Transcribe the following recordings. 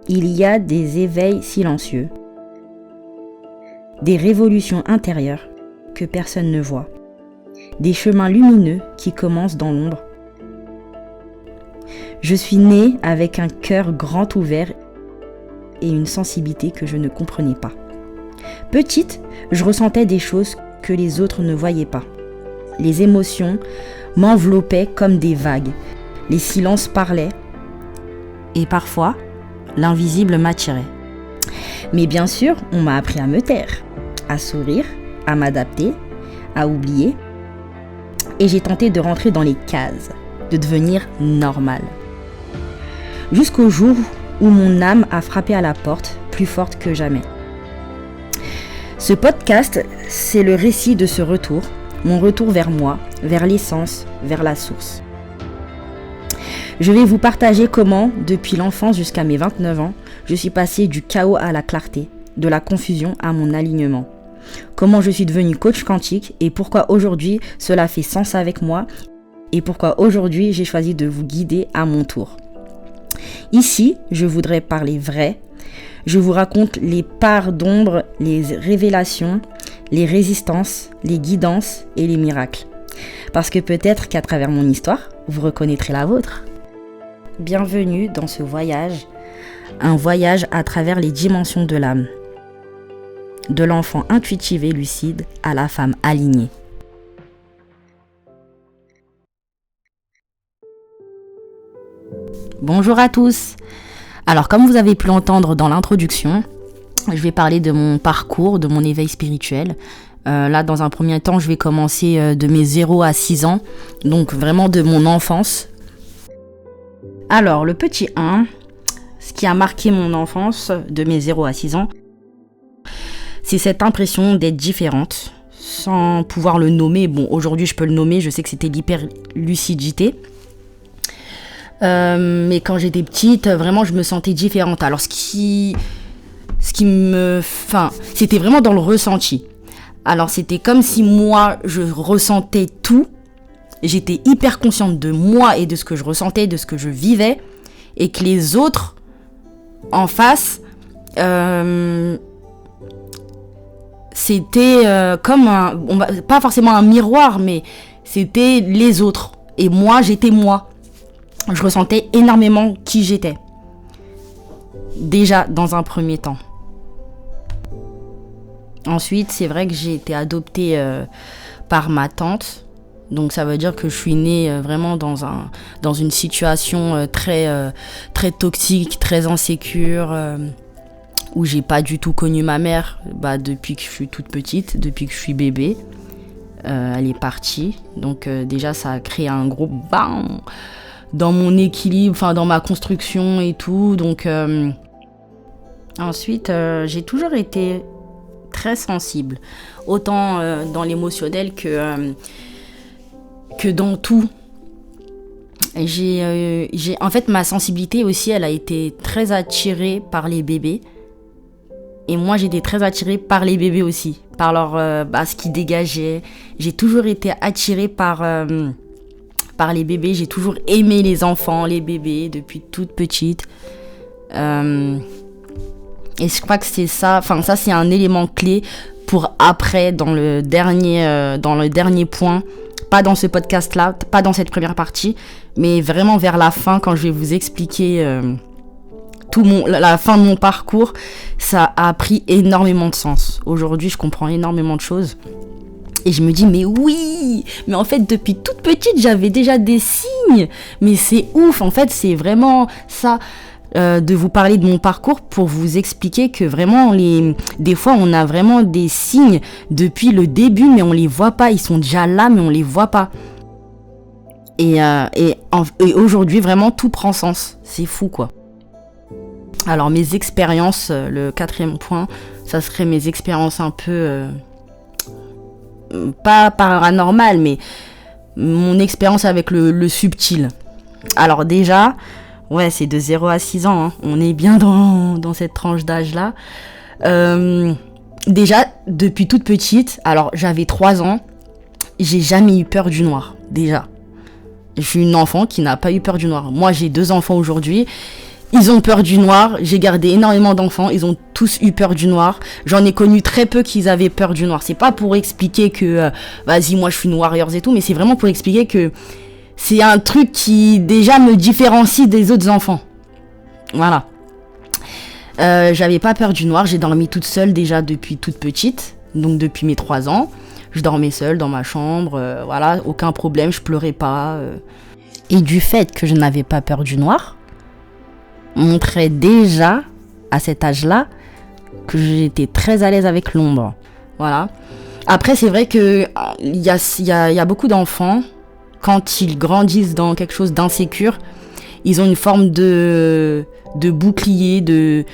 il y a des éveils silencieux, des révolutions intérieures que personne ne voit, des chemins lumineux qui commencent dans l'ombre. Je suis née avec un cœur grand ouvert et une sensibilité que je ne comprenais pas. Petite, je ressentais des choses que les autres ne voyaient pas. Les émotions m'enveloppaient comme des vagues. Les silences parlaient et parfois, l'invisible m'attirait. Mais bien sûr, on m'a appris à me taire, à sourire, à m'adapter, à oublier. Et j'ai tenté de rentrer dans les cases, de devenir normale. Jusqu'au jour où mon âme a frappé à la porte, plus forte que jamais. Ce podcast, c'est le récit de ce retour, mon retour vers moi, vers l'essence, vers la source. Je vais vous partager comment, depuis l'enfance jusqu'à mes 29 ans, je suis passée du chaos à la clarté, de la confusion à mon alignement. Comment je suis devenue coach quantique et pourquoi aujourd'hui cela fait sens avec moi et pourquoi aujourd'hui j'ai choisi de vous guider à mon tour. Ici, je voudrais parler vrai. Je vous raconte les parts d'ombre, les révélations, les résistances, les guidances et les miracles. Parce que peut-être qu'à travers mon histoire, vous reconnaîtrez la vôtre. Bienvenue dans ce voyage, un voyage à travers les dimensions de l'âme. De l'enfant intuitive et lucide à la femme alignée. Bonjour à tous. Alors comme vous avez pu l'entendre dans l'introduction, je vais parler de mon parcours, de mon éveil spirituel. Là dans un premier temps, je vais commencer de mes 0 à 6 ans, donc vraiment de mon enfance. Alors le petit 1, ce qui a marqué mon enfance de mes 0 à 6 ans, c'est cette impression d'être différente, sans pouvoir le nommer. Bon, aujourd'hui je peux le nommer, je sais que c'était l'hyperlucidité. Mais quand j'étais petite, vraiment je me sentais différente. Alors c'était vraiment dans le ressenti. Alors c'était comme si moi je ressentais tout. J'étais hyper consciente de moi et de ce que je ressentais, de ce que je vivais. Et que les autres en face, c'était comme pas forcément un miroir, mais c'était les autres. Et moi, j'étais moi. Je ressentais énormément qui j'étais. Déjà, dans un premier temps. Ensuite, c'est vrai que j'ai été adoptée par ma tante. Donc, ça veut dire que je suis née vraiment dans une situation très toxique, très insécure, où j'ai pas du tout connu ma mère depuis que je suis toute petite, depuis que je suis bébé. Elle est partie. Donc, déjà, ça a créé un gros bang dans mon équilibre, dans ma construction et tout. Donc, ensuite, j'ai toujours été très sensible, autant dans l'émotionnel que dans tout. En fait, ma sensibilité aussi, elle a été très attirée par les bébés. Et moi, j'étais très attirée par les bébés aussi, par leur ce qu'ils dégageaient. J'ai toujours été attirée par les bébés. J'ai toujours aimé les enfants, les bébés, depuis toute petite. Et je crois que c'est ça. Ça, c'est un élément clé pour après, dans le dernier point. Pas dans ce podcast-là, pas dans cette première partie, mais vraiment vers la fin, quand je vais vous expliquer la fin de mon parcours, ça a pris énormément de sens. Aujourd'hui, je comprends énormément de choses. Et je me dis, mais oui, mais en fait, depuis toute petite, j'avais déjà des signes. Mais c'est ouf, en fait, c'est vraiment ça, de vous parler de mon parcours pour vous expliquer que vraiment, des fois, on a vraiment des signes depuis le début, mais on les voit pas. Ils sont déjà là, mais on les voit pas. Et aujourd'hui, vraiment, tout prend sens. C'est fou, quoi. Alors, mes expériences, le 4e point, ça serait mes expériences un peu... pas paranormal, mais mon expérience avec le subtil. Alors déjà, ouais, c'est de 0 à 6 ans, hein. On est bien dans cette tranche d'âge-là. Déjà, depuis toute petite, alors j'avais 3 ans, j'ai jamais eu peur du noir, déjà. Je suis une enfant qui n'a pas eu peur du noir. Moi, j'ai 2 enfants aujourd'hui, Ils ont peur du noir. J'ai gardé énormément d'enfants. Ils ont tous eu peur du noir. J'en ai connu très peu qui avaient peur du noir. C'est pas pour expliquer que, vas-y, moi je suis une warriors et tout, mais c'est vraiment pour expliquer que c'est un truc qui déjà me différencie des autres enfants. Voilà. J'avais pas peur du noir. J'ai dormi toute seule déjà depuis toute petite. Donc depuis mes 3 ans. Je dormais seule dans ma chambre. Voilà, aucun problème. Je pleurais pas. Et du fait que je n'avais pas peur du noir, montrait déjà à cet âge-là que j'étais très à l'aise avec l'ombre. Voilà. Après, c'est vrai que il y a beaucoup d'enfants, quand ils grandissent dans quelque chose d'insécure, ils ont une forme de bouclier, de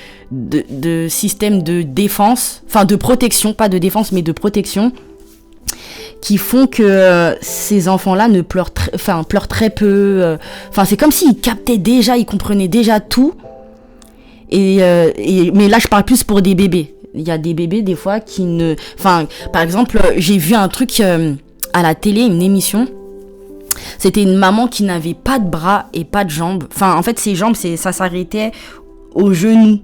système de défense, enfin de protection, pas de défense mais de protection, qui font que ces enfants-là ne pleurent très peu. Enfin, c'est comme s'ils captaient déjà, ils comprenaient déjà tout. Mais là, je parle plus pour des bébés. Il y a des bébés, des fois, qui ne... Enfin, par exemple, j'ai vu un truc à la télé, une émission. C'était une maman qui n'avait pas de bras et pas de jambes. Enfin, en fait, ses jambes, ça s'arrêtait aux genoux.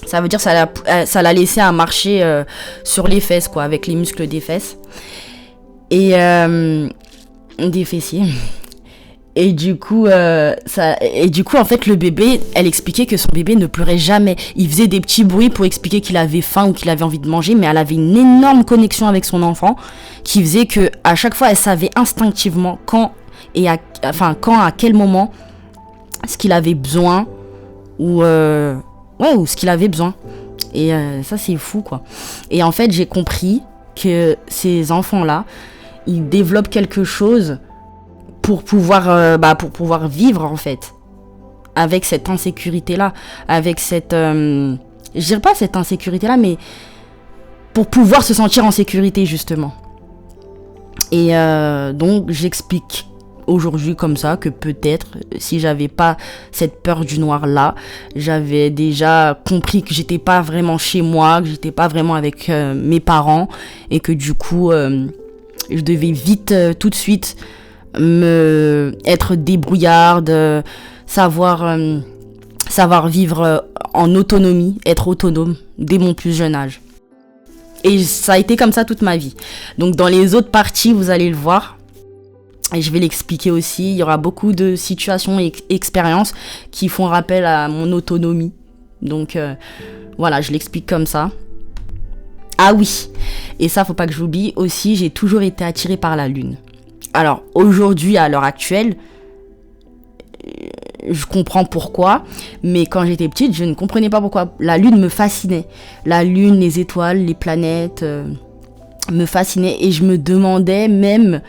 Ça veut dire ça l'a laissé à marcher sur les fesses, quoi, avec les muscles des fesses. Et des fessiers. Et du coup, en fait, le bébé, elle expliquait que son bébé ne pleurait jamais. Il faisait des petits bruits pour expliquer qu'il avait faim ou qu'il avait envie de manger, mais elle avait une énorme connexion avec son enfant qui faisait que à chaque fois, elle savait instinctivement quand à quel moment ce qu'il avait besoin ou ce qu'il avait besoin. Et ça, c'est fou, quoi. Et en fait, j'ai compris que ces enfants-là, ils développent quelque chose pour pouvoir vivre, en fait, avec cette insécurité-là, avec cette... je dirais pas cette insécurité-là, mais pour pouvoir se sentir en sécurité, justement. Et donc, j'explique aujourd'hui comme ça que peut-être, si j'avais pas cette peur du noir-là, j'avais déjà compris que j'étais pas vraiment chez moi, que j'étais pas vraiment avec mes parents, et que du coup, je devais vite, tout de suite, être débrouillarde, savoir vivre en autonomie, être autonome dès mon plus jeune âge. Et ça a été comme ça toute ma vie. Donc dans les autres parties, vous allez le voir, et je vais l'expliquer aussi, il y aura beaucoup de situations et expériences qui font rappel à mon autonomie. Donc voilà, je l'explique comme ça. Ah oui, et ça faut pas que j'oublie aussi, j'ai toujours été attirée par la lune. Alors aujourd'hui, à l'heure actuelle, je comprends pourquoi, mais quand j'étais petite, je ne comprenais pas pourquoi. La lune me fascinait. La lune, les étoiles, les planètes me fascinaient, et je me demandais même,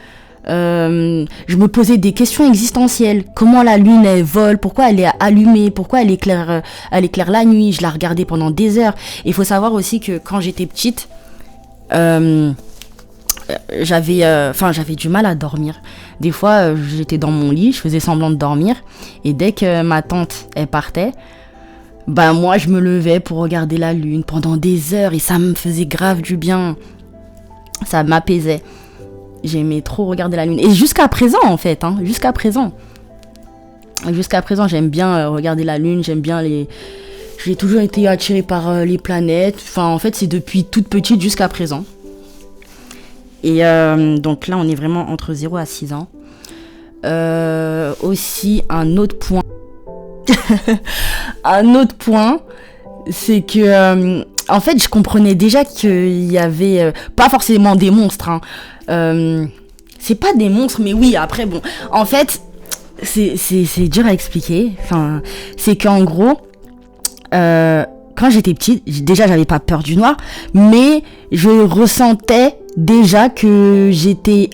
je me posais des questions existentielles. Comment la lune, elle vole? Pourquoi elle est allumée? Pourquoi elle éclaire la nuit? Je la regardais pendant des heures. Il faut savoir aussi que quand j'étais petite, j'avais du mal à dormir. Des fois, j'étais dans mon lit, je faisais semblant de dormir, et dès que ma tante, elle partait, moi, je me levais pour regarder la lune pendant des heures, et ça me faisait grave du bien. Ça m'apaisait. J'aimais trop regarder la lune. Et jusqu'à présent, en fait, jusqu'à présent, j'aime bien regarder la lune, j'ai toujours été attirée par les planètes. Enfin, en fait, c'est depuis toute petite jusqu'à présent. Et donc là, on est vraiment entre 0 à 6 ans. Aussi, un autre point. C'est que, en fait, je comprenais déjà qu'il y avait pas forcément des monstres. C'est pas des monstres, mais oui, après, bon. En fait, c'est dur à expliquer. Enfin, c'est qu'en gros, quand j'étais petite, déjà, j'avais pas peur du noir, mais je ressentais déjà que j'étais,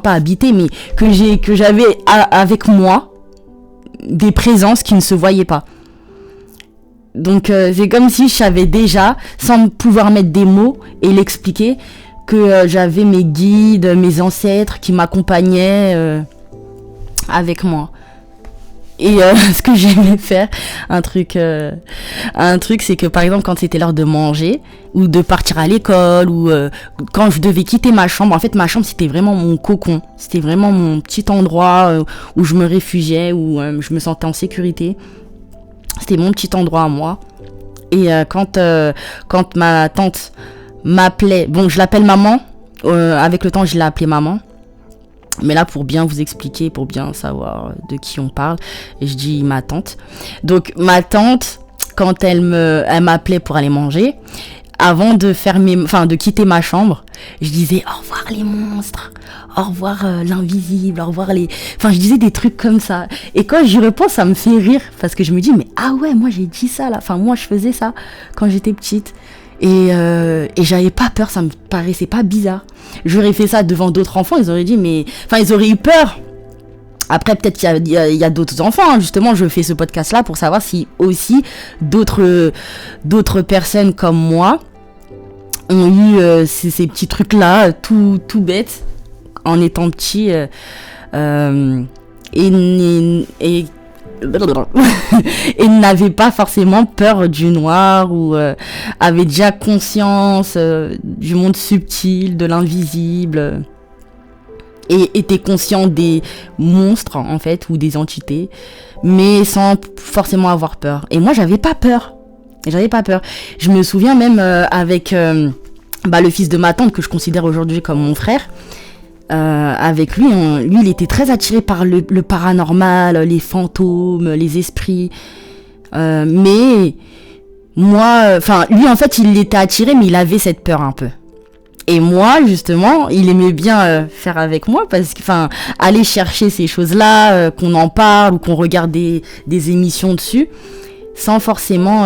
pas habitée, mais que j'avais avec moi des présences qui ne se voyaient pas. Donc c'est comme si je savais déjà, sans pouvoir mettre des mots et l'expliquer, que j'avais mes guides, mes ancêtres qui m'accompagnaient avec moi. Et ce que j'aimais faire, un truc, c'est que par exemple quand c'était l'heure de manger ou de partir à l'école ou quand je devais quitter ma chambre, en fait ma chambre c'était vraiment mon cocon, c'était vraiment mon petit endroit où je me réfugiais, où je me sentais en sécurité. C'était mon petit endroit à moi. Et quand ma tante m'appelait, bon, je l'appelle maman, avec le temps je l'ai appelée maman, mais là pour bien vous expliquer, pour bien savoir de qui on parle, je dis ma tante. Donc ma tante, quand elle m'appelait pour aller manger, avant de quitter ma chambre, je disais au revoir les monstres, au revoir l'invisible, au revoir les... Enfin, je disais des trucs comme ça. Et quand j'y repense, ça me fait rire, parce que je me dis, mais ah ouais, moi j'ai dit ça là. Enfin, moi je faisais ça quand j'étais petite. Et j'avais pas peur, ça me paraissait pas bizarre. J'aurais fait ça devant d'autres enfants, ils auraient dit, mais... Enfin, ils auraient eu peur. Après, peut-être qu'il y a d'autres enfants. Hein. Justement, je fais ce podcast-là pour savoir si aussi d'autres personnes comme moi ont eu ces petits trucs-là, tout bêtes, en étant petit. Et n'avaient pas forcément peur du noir ou avaient déjà conscience du monde subtil, de l'invisible. Et était conscient des monstres en fait ou des entités, mais sans forcément avoir peur. Et moi j'avais pas peur. Je me souviens même avec le fils de ma tante que je considère aujourd'hui comme mon frère. Avec lui, il était très attiré par le paranormal, les fantômes, les esprits. Mais moi, lui en fait il était attiré, mais il avait cette peur un peu. Et moi, justement, il aimait bien faire avec moi parce que, aller chercher ces choses-là, qu'on en parle ou qu'on regarde des émissions dessus, sans forcément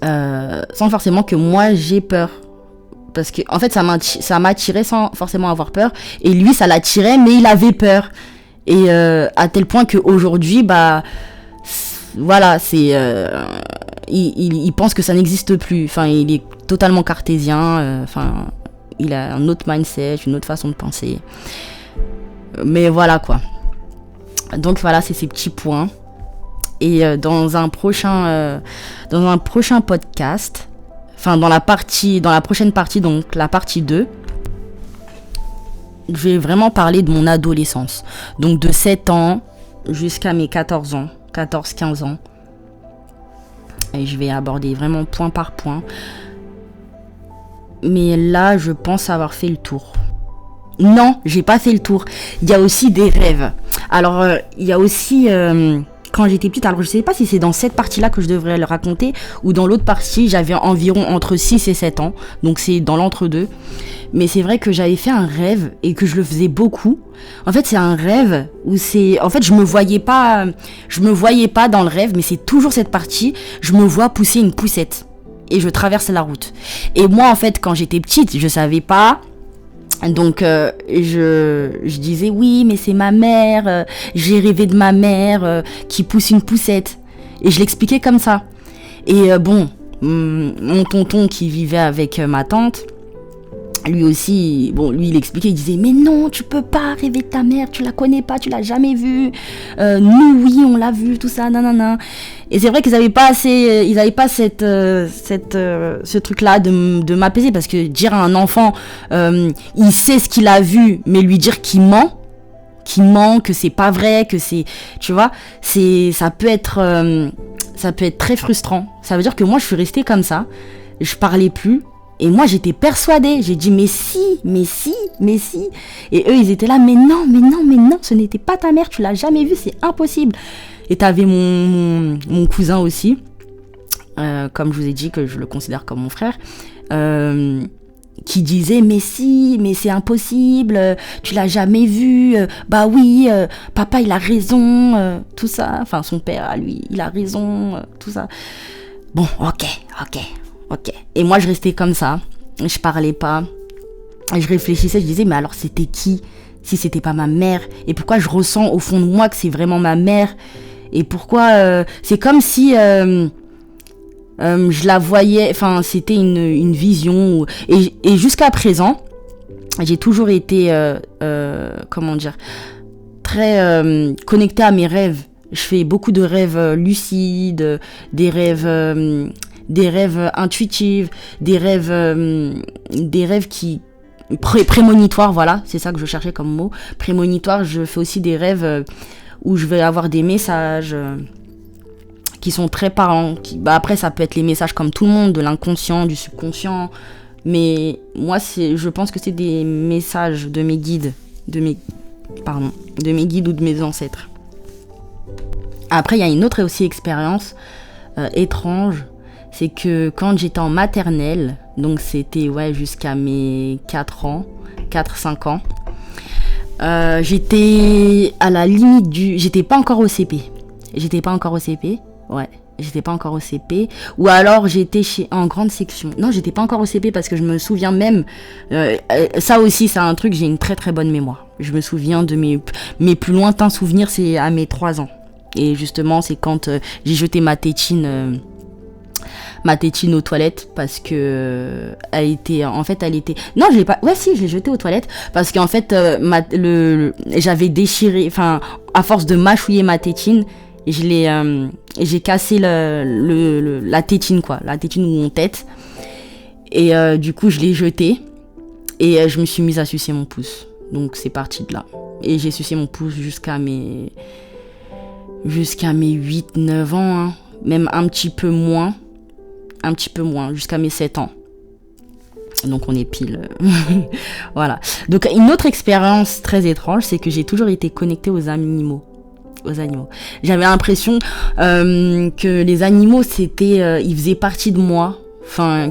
que moi j'ai peur. Parce que, en fait, ça m'attirait sans forcément avoir peur. Et lui, ça l'attirait, mais il avait peur. Et à tel point qu'aujourd'hui, voilà, c'est... il pense que ça n'existe plus. Enfin, il est totalement cartésien. Il a un autre mindset, une autre façon de penser. Mais voilà, quoi. Donc, voilà, c'est ces petits points. Et dans un prochain podcast, dans la prochaine partie, donc la partie 2, je vais vraiment parler de mon adolescence. Donc, de 7 ans jusqu'à mes 14 ans, 14-15 ans. Et je vais aborder vraiment point par point. Mais là, je pense avoir fait le tour. Non, j'ai pas fait le tour. Il y a aussi des rêves. Alors, il y a aussi... quand j'étais petite, alors je sais pas si c'est dans cette partie-là que je devrais le raconter, ou dans l'autre partie, j'avais environ entre 6 et 7 ans. Donc, c'est dans l'entre-deux. Mais c'est vrai que j'avais fait un rêve et que je le faisais beaucoup. En fait, c'est un rêve où c'est... En fait, je me voyais pas dans le rêve, mais c'est toujours cette partie. Je me vois pousser une poussette et je traverse la route. Et moi, en fait, quand j'étais petite, je savais pas. Donc, je disais, oui, mais c'est ma mère. J'ai rêvé de ma mère qui pousse une poussette. Et je l'expliquais comme ça. Et mon tonton qui vivait avec ma tante... Lui aussi, lui il expliquait, il disait mais non, tu peux pas rêver de ta mère, tu la connais pas, tu l'as jamais vue. Nous oui, on l'a vue, tout ça, nanana. Et c'est vrai qu'ils avaient pas ce truc-là de m'apaiser, parce que dire à un enfant, il sait ce qu'il a vu, mais lui dire qu'il ment, que c'est pas vrai, que c'est, tu vois, ça peut être très frustrant. Ça veut dire que moi je suis restée comme ça, je parlais plus. Et moi, j'étais persuadée. J'ai dit, mais si. Et eux, ils étaient là, mais non, ce n'était pas ta mère, tu l'as jamais vue, c'est impossible. Et t'avais mon cousin aussi, comme je vous ai dit, que je le considère comme mon frère, qui disait, mais si, mais c'est impossible, tu l'as jamais vue, bah oui, papa, il a raison, tout ça. Enfin, son père, lui, il a raison, tout ça. Bon, ok. Et moi, je restais comme ça. Je parlais pas. Et je réfléchissais. Je disais, mais alors, c'était qui si c'était pas ma mère? Et pourquoi je ressens au fond de moi que c'est vraiment ma mère? Et pourquoi... c'est comme si je la voyais... Enfin, c'était une vision. Et jusqu'à présent, j'ai toujours été... très connectée à mes rêves. Je fais beaucoup de rêves lucides, des rêves intuitifs, des rêves qui prémonitoires, voilà, c'est ça que je cherchais comme mot, prémonitoire. Je fais aussi des rêves où je vais avoir des messages qui sont très parlants. Après, ça peut être les messages comme tout le monde, de l'inconscient, du subconscient. Mais moi, je pense que c'est des messages de mes guides, de mes guides ou de mes ancêtres. Après, il y a une autre aussi expérience étrange. C'est que quand j'étais en maternelle, donc c'était jusqu'à mes 4-5 ans, j'étais à la limite j'étais pas encore au CP. J'étais pas encore au CP. Ou alors j'étais en grande section. Non, j'étais pas encore au CP parce que je me souviens même. Ça aussi, c'est un truc, j'ai une très très bonne mémoire. Je me souviens de mes plus lointains souvenirs, c'est à mes 3 ans. Et justement, c'est quand j'ai jeté ma tétine aux toilettes parce que elle était non, je l'ai pas, je l'ai jetée aux toilettes parce qu'en fait j'avais déchiré, enfin à force de mâchouiller ma tétine, j'ai cassé la tétine ou mon tête, et du coup je l'ai jetée et je me suis mise à sucer mon pouce. Donc c'est parti de là, et j'ai sucé mon pouce jusqu'à mes 8-9 ans, hein. Même un petit peu moins, jusqu'à mes 7 ans. Donc on est pile. Voilà. Donc une autre expérience très étrange, c'est que j'ai toujours été connectée aux animaux. J'avais l'impression que les animaux, ils faisaient partie de moi. Enfin,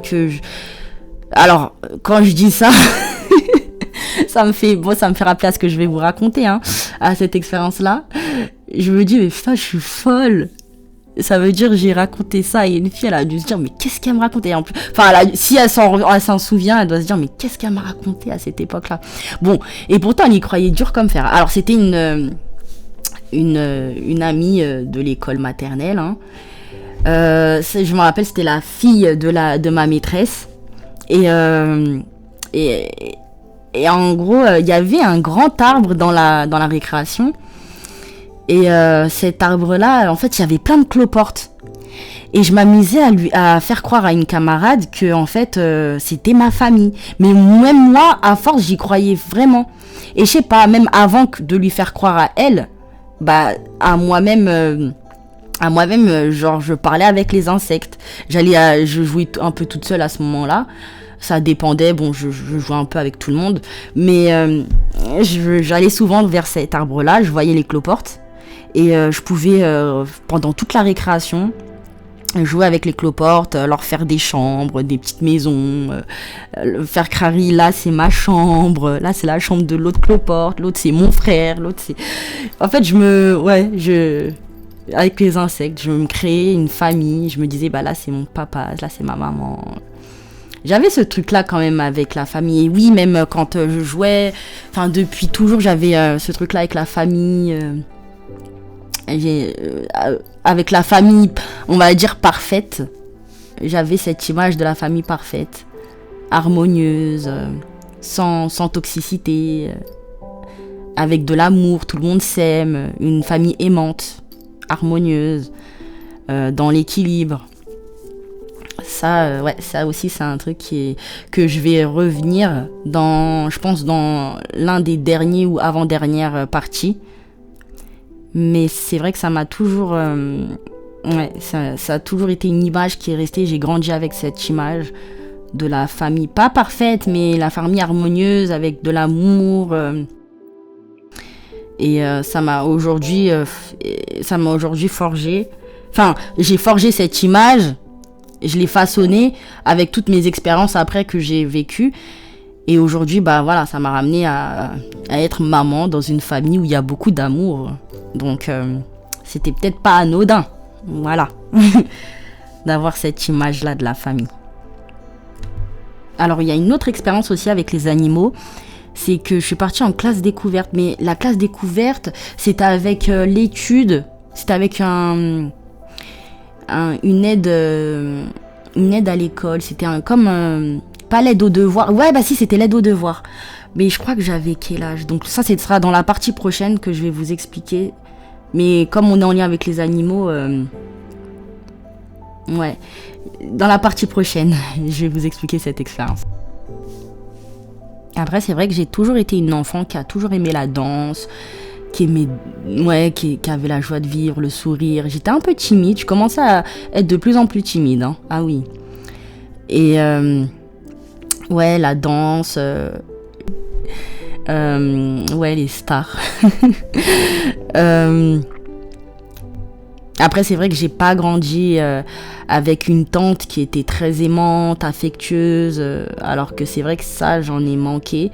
alors, quand je dis ça, ça me fait rappeler à ce que je vais vous raconter, hein, à cette expérience-là. Je me dis, mais putain, je suis folle. Ça veut dire, j'ai raconté ça, et une fille, elle a dû se dire, mais qu'est-ce qu'elle me racontait en plus. Enfin, si elle s'en souvient, elle doit se dire, mais qu'est-ce qu'elle m'a raconté à cette époque-là. Bon, et pourtant, elle y croyait dur comme fer. Alors, c'était une amie de l'école maternelle, hein. Je me rappelle, c'était la fille de ma maîtresse. Et en gros, il y avait un grand arbre dans la récréation. Et cet arbre-là, en fait, il y avait plein de cloportes. Et je m'amusais à faire croire à une camarade que, en fait, c'était ma famille. Mais même moi, à force, j'y croyais vraiment. Et je sais pas, même avant de lui faire croire à elle, à moi-même, genre, je parlais avec les insectes. Je jouais un peu toute seule à ce moment-là. Ça dépendait, bon, je jouais un peu avec tout le monde. Mais j'allais souvent vers cet arbre-là, je voyais les cloportes. Et je pouvais, pendant toute la récréation, jouer avec les cloportes, leur faire des chambres, des petites maisons, faire crari, là c'est ma chambre, là c'est la chambre de l'autre cloporte, l'autre c'est mon frère, l'autre c'est... En fait, avec les insectes, je me créais une famille, je me disais, là c'est mon papa, là c'est ma maman. J'avais ce truc-là quand même avec la famille. Et oui, même quand je jouais, enfin depuis toujours, j'avais ce truc-là avec la famille. Avec la famille, on va dire parfaite. J'avais cette image de la famille parfaite, harmonieuse, sans toxicité, avec de l'amour, tout le monde s'aime, une famille aimante, harmonieuse, dans l'équilibre. Ça, ça aussi, c'est un truc que je vais revenir je pense, dans l'un des derniers ou avant-dernières parties. Mais c'est vrai que ça m'a toujours... ça a toujours été une image qui est restée. J'ai grandi avec cette image de la famille, pas parfaite, mais la famille harmonieuse, avec de l'amour. Et ça m'a aujourd'hui forgé. Enfin, j'ai forgé cette image, je l'ai façonnée avec toutes mes expériences après que j'ai vécues. Et aujourd'hui, ça m'a ramené à être maman dans une famille où il y a beaucoup d'amour. Donc, c'était peut-être pas anodin, voilà, d'avoir cette image-là de la famille. Alors, il y a une autre expérience aussi avec les animaux, c'est que je suis partie en classe découverte. Mais la classe découverte, c'était avec l'étude, c'était avec une aide à l'école. C'était comme... pas l'aide aux devoirs. Si, c'était l'aide aux devoirs. Mais je crois que j'avais quel âge? Donc ça, ce sera dans la partie prochaine que je vais vous expliquer. Mais comme on est en lien avec les animaux... dans la partie prochaine, je vais vous expliquer cette expérience. Après, c'est vrai que j'ai toujours été une enfant qui a toujours aimé la danse, qui avait la joie de vivre, le sourire. J'étais un peu timide, je commençais à être de plus en plus timide, hein. Ah oui. Et la danse, les stars. Après, c'est vrai que j'ai pas grandi avec une tante qui était très aimante, affectueuse, alors que c'est vrai que ça, j'en ai manqué.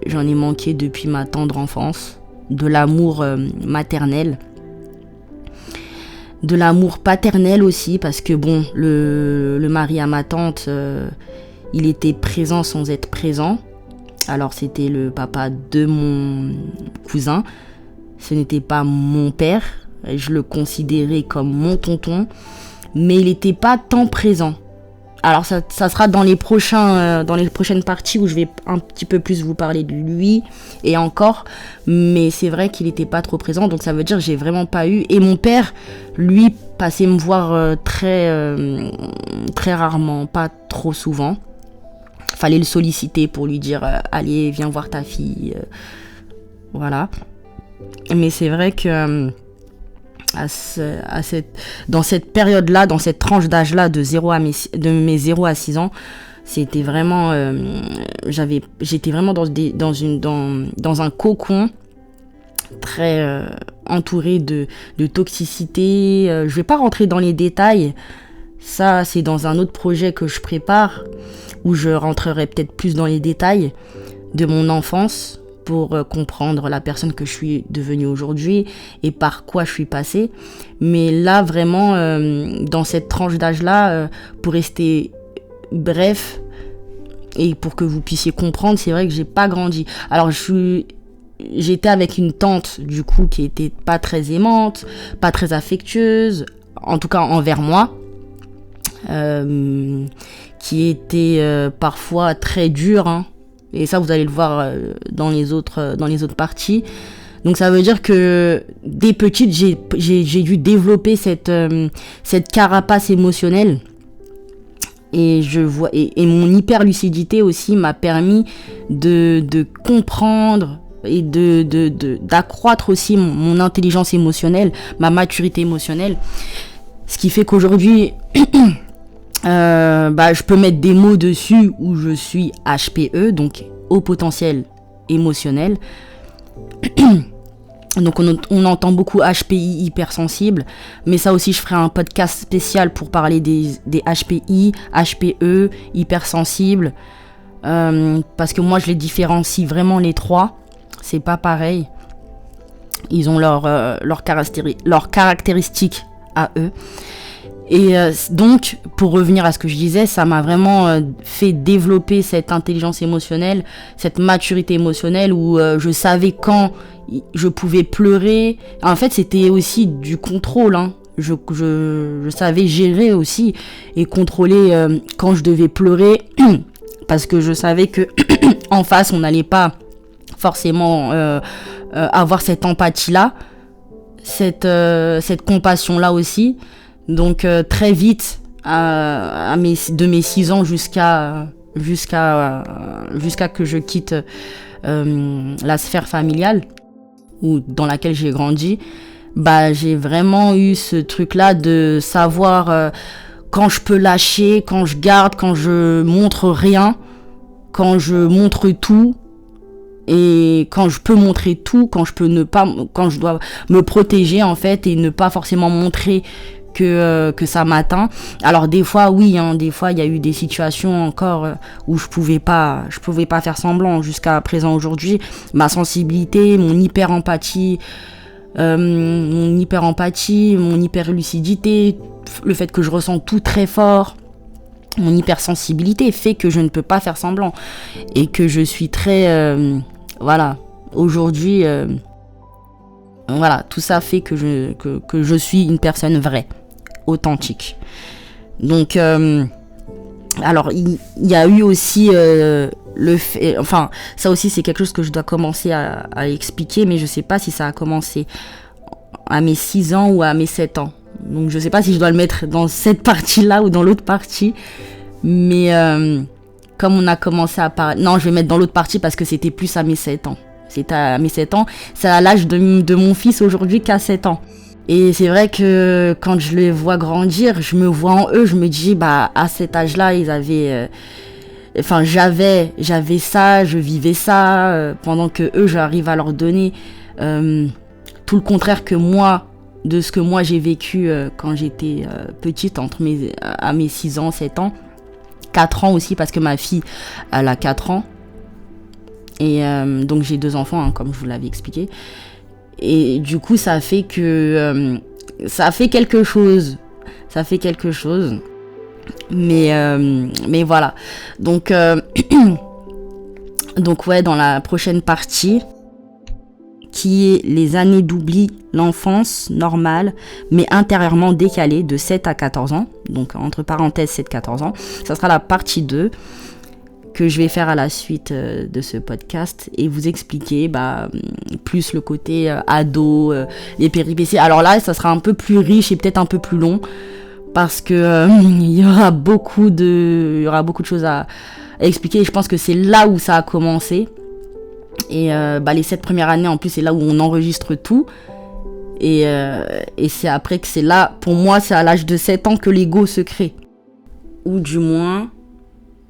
J'en ai manqué depuis ma tendre enfance. De l'amour maternel. De l'amour paternel aussi, parce que bon, le mari à ma tante, il était présent sans être présent. Alors, c'était le papa de mon cousin. Ce n'était pas mon père. Je le considérais comme mon tonton, mais il n'était pas tant présent. Alors ça sera dans les prochaines parties où je vais un petit peu plus vous parler de lui et encore, mais c'est vrai qu'il n'était pas trop présent, donc ça veut dire que j'ai vraiment pas eu. Et mon père, lui, passait me voir très rarement, pas trop souvent. Fallait le solliciter pour lui dire allez, viens voir ta fille, voilà. Mais c'est vrai que dans cette période-là, dans cette tranche d'âge-là de mes 0 à 6 ans, c'était vraiment j'étais vraiment dans un cocon très entouré de toxicité. Je vais pas rentrer dans les détails, ça c'est dans un autre projet que je prépare où je rentrerai peut-être plus dans les détails de mon enfance pour comprendre la personne que je suis devenue aujourd'hui et par quoi je suis passée. Mais là, vraiment, dans cette tranche d'âge-là, pour rester bref et pour que vous puissiez comprendre, c'est vrai que j'ai pas grandi. Alors, j'étais avec une tante, du coup, qui était pas très aimante, pas très affectueuse, en tout cas envers moi, qui était parfois très dure, hein. Et ça, vous allez le voir dans les autres parties. Donc ça veut dire que dès petite, j'ai dû développer cette carapace émotionnelle. Et mon hyperlucidité aussi m'a permis de comprendre et d'accroître aussi mon intelligence émotionnelle, ma maturité émotionnelle. Ce qui fait qu'aujourd'hui, je peux mettre des mots dessus où je suis HPE, donc haut potentiel émotionnel. Donc on entend beaucoup HPI, hypersensible, mais ça aussi je ferai un podcast spécial pour parler des HPI, HPE, hypersensible, parce que moi je les différencie vraiment les trois, c'est pas pareil, ils ont leurs caractéristiques à eux. Et donc, pour revenir à ce que je disais, ça m'a vraiment fait développer cette intelligence émotionnelle, cette maturité émotionnelle où je savais quand je pouvais pleurer. En fait, c'était aussi du contrôle, hein. Je savais gérer aussi et contrôler quand je devais pleurer parce que je savais que en face, on n'allait pas forcément avoir cette empathie-là, cette compassion-là aussi. Donc très vite, de mes 6 ans jusqu'à que je quitte la sphère familiale ou dans laquelle j'ai grandi, j'ai vraiment eu ce truc-là de savoir quand je peux lâcher, quand je garde, quand je montre rien, quand je montre tout. Et quand je peux montrer tout, quand je dois me protéger en fait et ne pas forcément montrer que ça m'atteint. Alors des fois oui, hein, des fois il y a eu des situations encore où je pouvais pas faire semblant. Jusqu'à présent aujourd'hui, ma sensibilité, mon hyper-empathie, mon hyper-lucidité, le fait que je ressens tout très fort, mon hypersensibilité fait que je ne peux pas faire semblant et que je suis très aujourd'hui tout ça fait que je suis une personne vraie, authentique. Donc alors il y a eu aussi le fait, enfin ça aussi c'est quelque chose que je dois commencer à expliquer, mais je sais pas si ça a commencé à mes 6 ans ou à mes 7 ans. Donc je sais pas si je dois le mettre dans cette partie-là ou dans l'autre partie, mais comme on a commencé à parler, non, je vais mettre dans l'autre partie parce que c'était plus à mes 7 ans. C'était à mes 7 ans. C'est à l'âge de mon fils aujourd'hui qui a 7 ans. Et c'est vrai que quand je les vois grandir, je me vois en eux, je me dis, à cet âge-là, ils avaient... j'avais ça, je vivais ça, pendant que eux, j'arrive à leur donner tout le contraire que moi, de ce que moi j'ai vécu quand j'étais petite, à mes 6 ans, 7 ans. 4 ans aussi, parce que ma fille, elle a 4 ans. Et donc j'ai 2 enfants, hein, comme je vous l'avais expliqué. Et du coup, ça fait que... ça fait quelque chose. Ça fait quelque chose. Mais voilà. Donc, donc ouais, dans la prochaine partie, qui est les années d'oubli, l'enfance normale, mais intérieurement décalée de 7 à 14 ans. Donc, entre parenthèses, 7-14 ans. Ça sera la partie 2. Que je vais faire à la suite de ce podcast et vous expliquer plus le côté ado, les péripéties. Alors là, ça sera un peu plus riche et peut-être un peu plus long parce que il y aura beaucoup de choses à expliquer. Et je pense que c'est là où ça a commencé. Et les 7 premières années, en plus, c'est là où on enregistre tout. Et c'est après que c'est là, pour moi, c'est à l'âge de 7 ans que l'ego se crée. Ou du moins...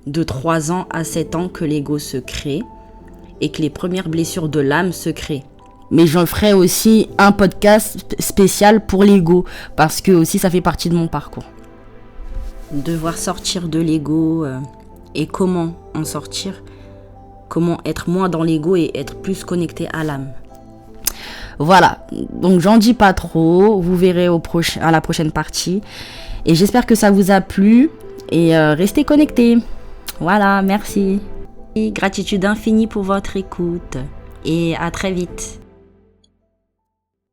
de 3 ans à 7 ans que l'ego se crée et que les premières blessures de l'âme se créent. Mais je ferai aussi un podcast spécial pour l'ego parce que aussi ça fait partie de mon parcours. Devoir sortir de l'ego et comment en sortir, comment être moins dans l'ego et être plus connecté à l'âme. Voilà, donc j'en dis pas trop, vous verrez à la prochaine partie et j'espère que ça vous a plu et restez connectés. Voilà, merci. Et gratitude infinie pour votre écoute et à très vite.